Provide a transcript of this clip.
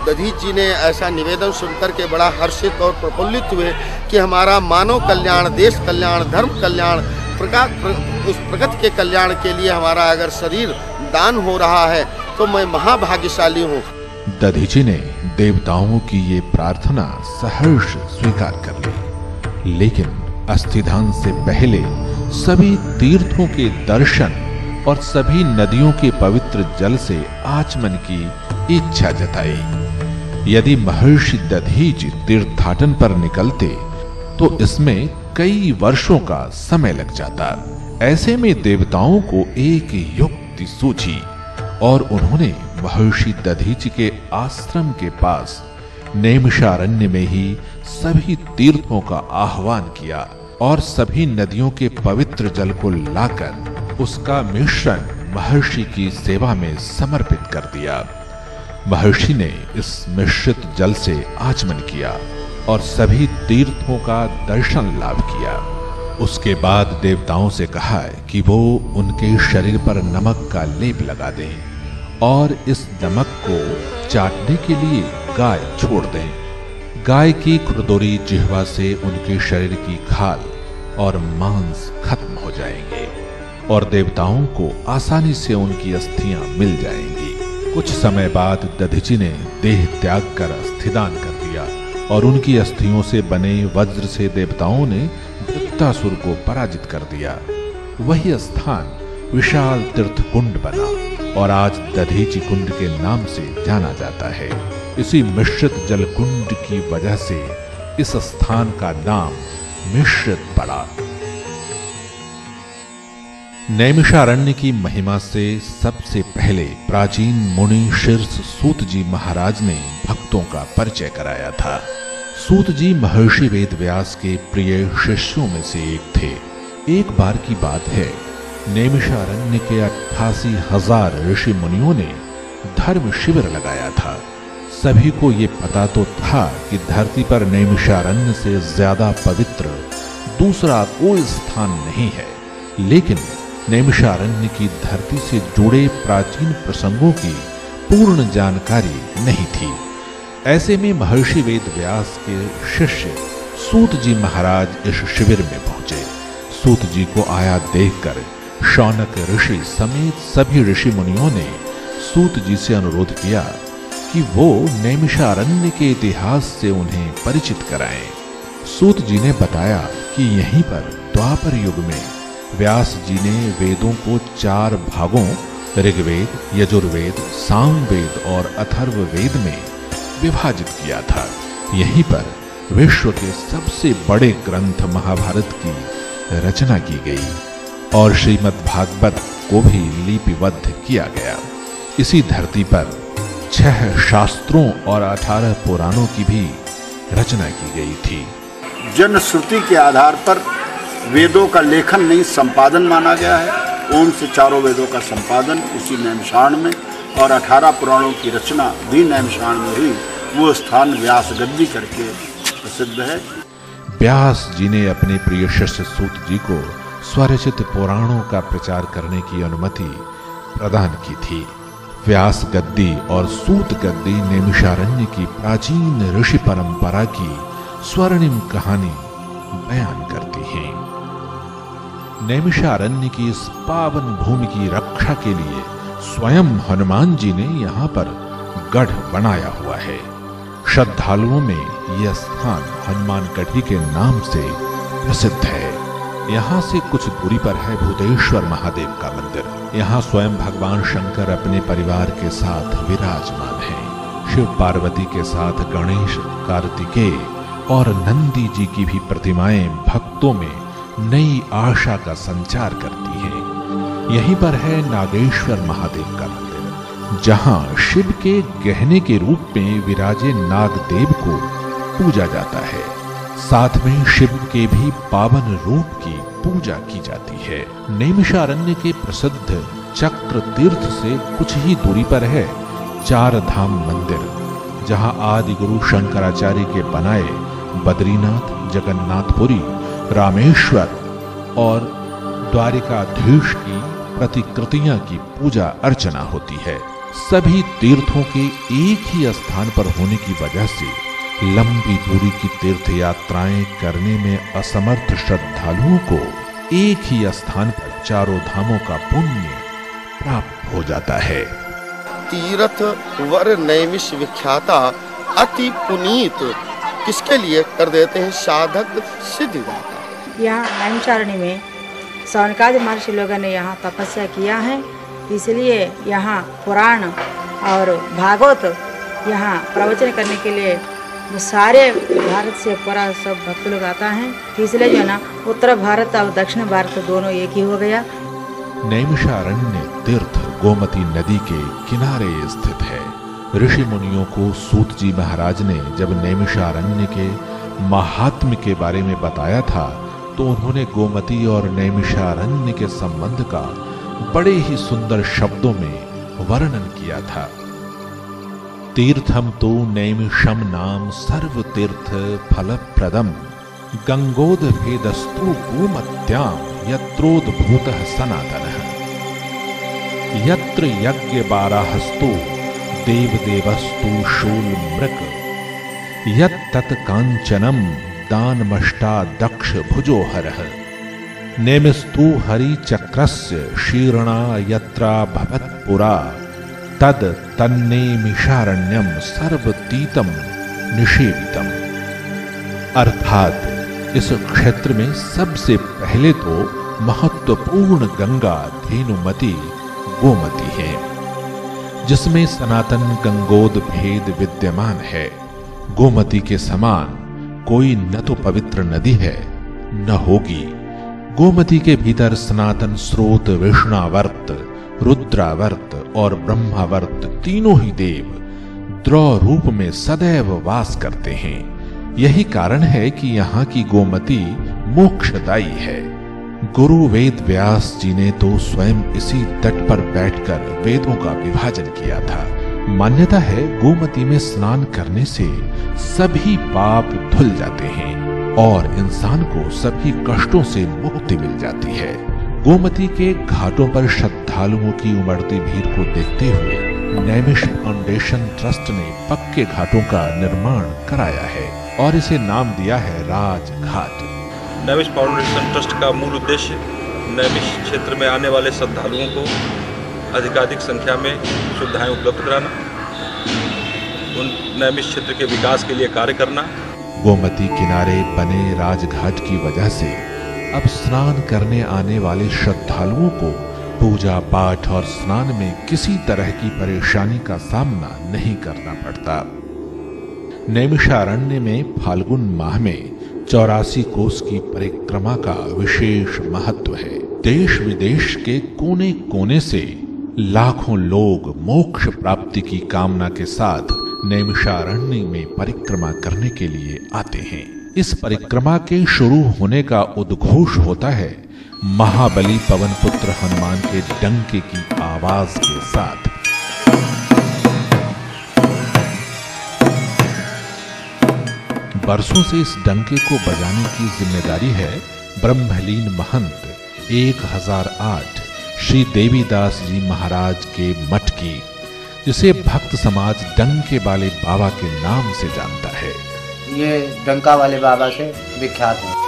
दधीच जी ने ऐसा निवेदन सुनकर के बड़ा हर्षित और प्रफुल्लित हुए कि हमारा मानव कल्याण, देश कल्याण, धर्म कल्याण, उस प्रगति के कल्याण के लिए हमारा अगर शरीर दान हो रहा है तो मैं महाभाग्यशाली हूँ। दधीची ने देवताओं की ये प्रार्थना सहर्ष स्वीकार कर ली, लेकिन अस्थिदान से पहले सभी तीर्थों के दर्शन और सभी नदियों के पवित्र जल से आचमन की इच्छा जताई। यदि महर्षि दधीच तीर्थाटन पर निकलते तो इसमें कई वर्षों का समय लग जाता। ऐसे में देवताओं को एक युक्ति सूझी और उन्होंने महर्षि दधीच के आश्रम के पास नैमिषारण्य में ही सभी तीर्थों का आह्वान किया और सभी नदियों के पवित्र जल को लाकर उसका मिश्रण महर्षि की सेवा में समर्पित कर दिया। महर्षि ने इस मिश्रित जल से आचमन किया और सभी तीर्थों का दर्शन लाभ किया। उसके बाद देवताओं से कहा कि वो उनके शरीर पर नमक का लेप लगा दें और इस नमक को चाटने के लिए गाय छोड़ दें। गाय की खुरदुरी जिह्वा से उनके शरीर की खाल और मांस खत्म हो जाएंगे और देवताओं को आसानी से उनकी अस्थियां मिल जाएंगी। कुछ समय बाद दधीची ने देह त्याग कर अस्थिदान कर दिया और उनकी अस्थियों से बने वज्र से देवताओं ने वृत्तासुर को पराजित कर दिया। वही स्थान विशाल तीर्थ कुंड बना और आज दधीची कुंड के नाम से जाना जाता है। इसी मिश्रित जल कुंड की वजह से इस स्थान का नाम मिश्रित पड़ा। नैमिषारण्य की महिमा से सबसे पहले प्राचीन मुनि शीर्ष सूत जी महाराज ने भक्तों का परिचय कराया था। सूत जी महर्षि वेद व्यास के प्रिय शिष्यों में से एक थे। एक बार की बात है, नैमिषारण्य के 88,000 ऋषि मुनियों ने धर्म शिविर लगाया था। सभी को ये पता तो था कि धरती पर नैमिषारण्य से ज्यादा पवित्र दूसरा कोई स्थान नहीं है, लेकिन नैमिषारण्य की धरती से जुड़े प्राचीन प्रसंगों की पूर्ण जानकारी नहीं थी। ऐसे में महर्षि वेद व्यास के शिष्य सूत जी महाराज इस शिविर में पहुंचे। सूत जी को आया देखकर शौनक ऋषि समेत सभी ऋषि मुनियों ने सूत जी से अनुरोध किया कि वो नैमिषारण्य के इतिहास से उन्हें परिचित कराएं। सूत जी ने बताया कि यहीं पर द्वापर युग में व्यास जी ने वेदों को 4 भागों ऋग्वेद, यजुर्वेद, सामवेद और अथर्ववेद में विभाजित किया था। यहीं पर विश्व के सबसे बड़े ग्रंथ महाभारत की रचना की गई और श्रीमद् भागवत को भी लिपिबद्ध किया गया। इसी धरती पर 6 शास्त्रों और 18 पुराणों की भी रचना की गई थी। जनश्रुति के आधार पर वेदों का लेखन नहीं संपादन माना गया है। ओम से चारों वेदों का संपादन उसी नैमिषारण्य में और 18 पुराणों की रचना भी नैमिषारण्य में हुई। वो स्थान व्यास गद्दी करके प्रसिद्ध है। व्यास जी ने अपने प्रिय शिष्य सूत जी को स्वरचित पुराणों का प्रचार करने की अनुमति प्रदान की थी। व्यास गद्दी और सूत गद्दी नैमिषारण्य की प्राचीन ऋषि परंपरा की स्वर्णिम कहानी बयान करती हैं। नैमिषारण्य की इस पावन भूमि की रक्षा के लिए स्वयं हनुमान जी ने यहाँ पर गढ़ बनाया हुआ है। श्रद्धालुओं में यह स्थान हनुमान गढ़ी के नाम से प्रसिद्ध है। यहाँ से कुछ दूरी पर है भूतेश्वर महादेव का मंदिर। यहाँ स्वयं भगवान शंकर अपने परिवार के साथ विराजमान हैं। शिव पार्वती के साथ गणेश, कार्तिकेय और नंदी जी की भी प्रतिमाएं भक्तों में नई आशा का संचार करती हैं। यहीं पर है नागेश्वर महादेव का मंदिर, जहां शिव के गहने के रूप में विराजे नागदेव को पूजा जाता है। साथ में शिव के भी पावन रूप की पूजा की जाती है। नैमिषारण्य के प्रसिद्ध चक्र तीर्थ से कुछ ही दूरी पर है 4 धाम मंदिर, जहां आदि गुरु शंकराचार्य के बनाए बद्रीनाथ, जगन्नाथपुरी, रामेश्वर और द्वारिकाधीश की प्रतिकृतियां की पूजा अर्चना होती है। सभी तीर्थों के एक ही स्थान पर होने की वजह से लंबी दूरी की तीर्थ यात्राएं करने में असमर्थ श्रद्धालुओं को एक ही स्थान पर चारों धामों का पुण्य प्राप्त हो जाता है। तीर्थ वर नैमिष विख्याता अति पुनीत किसके लिए कर देते हैं? साधक सिद्धिदाता। यहाँ नैमिषारण्य में सौनकादि महर्षि लोगों ने यहाँ तपस्या किया है, इसलिए यहाँ पुराण और भागवत यहाँ प्रवचन करने के लिए जो सारे भारत से पूरा सब भक्त लोग आता है, इसलिए जो है ना उत्तर भारत और दक्षिण भारत दोनों एक ही हो गया। नैमिषारण्य तीर्थ गोमती नदी के किनारे स्थित है। ऋषि मुनियों को सूत जी महाराज ने जब नैमिषारण्य के महात्म्य के बारे में बताया था तो उन्होंने गोमती और नैमिषारण्य के संबंध का बड़े ही सुंदर शब्दों में वर्णन किया था। तीर्थम तो नैमिषम नाम सर्व तीर्थ फलप्रदम गंगोद भेदस्तु गोमत्याम यत्रोद्भूतः सनातनः यत्र यज्ञ बाराहस्तु देवदेवस्तु शूलमृग यत्तत् कांचनम दानमष्टा दक्ष भुजोहरः नेमिस्तु हरिचक्रस्य शीर्णा यत्रा भवत्पुरा तद तन्नेमिषारण्यम सर्वतीतम निषेवितम। अर्थात इस क्षेत्र में सबसे पहले तो महत्वपूर्ण गंगा धेनुमती गोमती है, जिसमें सनातन गंगोद भेद विद्यमान है। गोमती के समान कोई न तो पवित्र नदी है न होगी। गोमती के भीतर सनातन स्रोत विष्णावर्त, रुद्रावर्त और ब्रह्मावर्त तीनों ही देव द्रौ रूप में सदैव वास करते हैं। यही कारण है कि यहाँ की गोमती मोक्षदायी है। गुरु वेद व्यास जी ने तो स्वयं इसी तट पर बैठकर वेदों का विभाजन किया था। मान्यता है गोमती में स्नान करने से सभी पाप धुल जाते हैं और इंसान को सभी कष्टों से मुक्ति मिल जाती है। गोमती के घाटों पर श्रद्धालुओं की उमड़ती भीड़ को देखते हुए नैमिष फाउंडेशन ट्रस्ट ने पक्के घाटों का निर्माण कराया है और इसे नाम दिया है राजघाट। नैमिष फाउंडेशन ट्रस्ट का मूल उद्देश्य नैमिष क्षेत्र में आने वाले श्रद्धालुओं को अधिकाधिक संख्या में सुविधाएं उपलब्ध कराना, उन नैमिष क्षेत्र के विकास के लिए कार्य करना। गोमती किनारे बने राजघाट की वजह से अब स्नान करने आने वाले श्रद्धालुओं को पूजा पाठ और स्नान में किसी तरह की परेशानी का सामना नहीं करना पड़ता। नैमिषारण्य में फाल्गुन माह में 84 कोस की परिक्रमा का विशेष महत्व है। देश विदेश के कोने कोने से लाखों लोग मोक्ष प्राप्ति की कामना के साथ नैमिषारण्य में परिक्रमा करने के लिए आते हैं। इस परिक्रमा के शुरू होने का उद्घोष होता है महाबली पवन पुत्र हनुमान के डंके की आवाज के साथ। बरसों से इस डंके को बजाने की जिम्मेदारी है ब्रह्मलीन महंत 1008 श्री देवीदास जी महाराज के मठ की, जिसे भक्त समाज डंके वाले बाबा के नाम से जानता है। ये डंका वाले बाबा से विख्यात है।